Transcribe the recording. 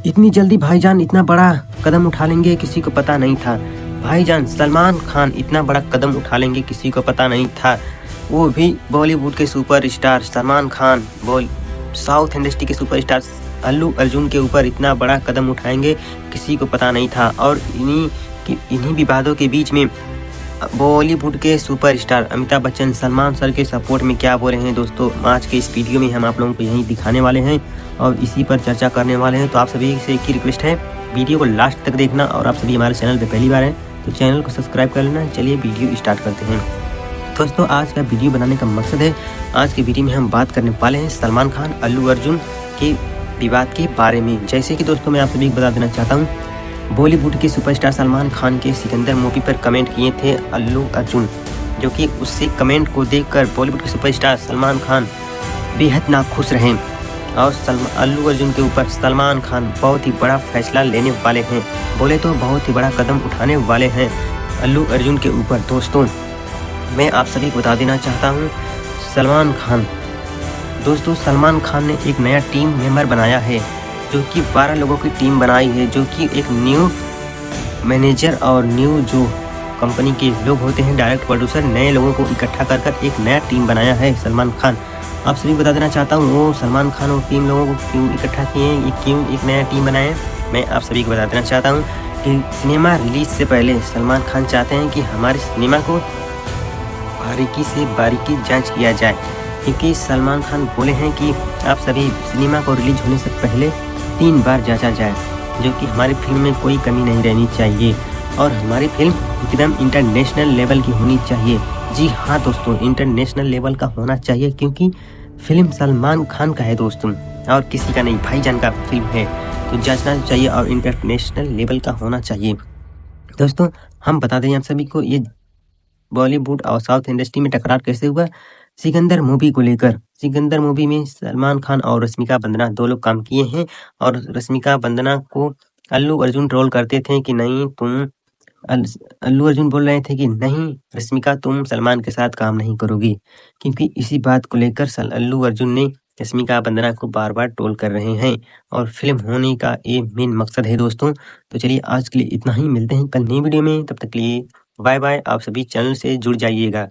इतनी जल्दी भाईजान इतना बड़ा कदम उठा लेंगे किसी को पता नहीं था। भाईजान सलमान खान इतना बड़ा कदम उठा लेंगे किसी को पता नहीं था। वो भी बॉलीवुड के superstar Salman Khan, south industry के सुपरस्टार अल्लू अर्जुन के ऊपर इतना बड़ा कदम उठाएंगे किसी को पता नहीं था। और इन्हीं विवादों के बीच में बॉलीवुड के सुपरस्टार अमिताभ बच्चन सलमान सर के सपोर्ट में क्या बोल रहे हैं दोस्तों, आज के इस वीडियो में हम आप लोगों को यही दिखाने वाले हैं और इसी पर चर्चा करने वाले हैं। तो आप सभी से एक ही रिक्वेस्ट है, वीडियो को लास्ट तक देखना और आप सभी हमारे चैनल पर पहली बार हैं तो चैनल को सब्सक्राइब कर लेना। चलिए वीडियो स्टार्ट करते हैं। दोस्तों आज का वीडियो बनाने का मकसद है, आज के वीडियो में हम बात करने वाले हैं सलमान खान अल्लू अर्जुन के विवाद के बारे में। जैसे कि दोस्तों मैं आप सभी को बता देना चाहता हूँ, बॉलीवुड के सुपरस्टार सलमान खान के सिकंदर मूवी पर कमेंट किए थे अल्लू अर्जुन, जो कि उससे कमेंट को देखकर बॉलीवुड के सुपरस्टार सलमान खान बेहद नाखुश रहे और अल्लू अर्जुन के ऊपर सलमान खान बहुत ही बड़ा फैसला लेने वाले हैं। बोले तो बहुत ही बड़ा कदम उठाने वाले हैं अल्लू अर्जुन के ऊपर। दोस्तों मैं आप सभी को बता देना चाहता हूँ, सलमान खान ने एक नया टीम मेंबर बनाया है, जो कि 12 लोगों की टीम बनाई है, जो कि एक न्यू मैनेजर और न्यू जो कंपनी के लोग होते हैं डायरेक्ट प्रोड्यूसर, नए लोगों को इकट्ठा कर एक नया टीम बनाया है सलमान खान। आप सभी बता देना चाहता हूँ वो सलमान खान और टीम लोगों को क्यों इकट्ठा किए हैं, क्यों एक नया टीम बनाए। मैं आप सभी को बता देना चाहता हूँ कि सिनेमा रिलीज से पहले सलमान खान चाहते हैं कि हमारे सिनेमा को बारीकी जांच किया जाए, क्योंकि सलमान खान बोले हैं कि आप सभी सिनेमा को रिलीज होने से पहले 3 बार जांचा जाए, जो कि हमारी फिल्म में कोई कमी नहीं रहनी चाहिए और हमारी फिल्म एकदम इंटरनेशनल लेवल की होनी चाहिए। जी हाँ दोस्तों, इंटरनेशनल लेवल का होना चाहिए, क्योंकि फिल्म सलमान खान का है दोस्तों और किसी का नहीं, भाईजान का फिल्म है, तो जांचना चाहिए और इंटरनेशनल लेवल का होना चाहिए। दोस्तों हम बता दें आप सभी को, ये बॉलीवुड और साउथ इंडस्ट्री में टकरार कैसे हुआ, सिकंदर मूवी को लेकर। सिकंदर मूवी में सलमान खान और रश्मिका बंदना 2 लोग काम किए हैं और रश्मिका बंदना को अल्लू अर्जुन ट्रोल करते थे कि नहीं अल्लू अर्जुन बोल रहे थे कि नहीं रश्मिका तुम सलमान के साथ काम नहीं करोगी, क्योंकि इसी बात को लेकर अल्लू अर्जुन ने रश्मिका बंदना को बार बार ट्रोल कर रहे हैं और फिल्म होने का ये मेन मकसद है दोस्तों। तो चलिए आज के लिए इतना ही, मिलते हैं कल नई वीडियो में, तब तक के लिए बाय बाय। आप सभी चैनल से जुड़ जाइएगा।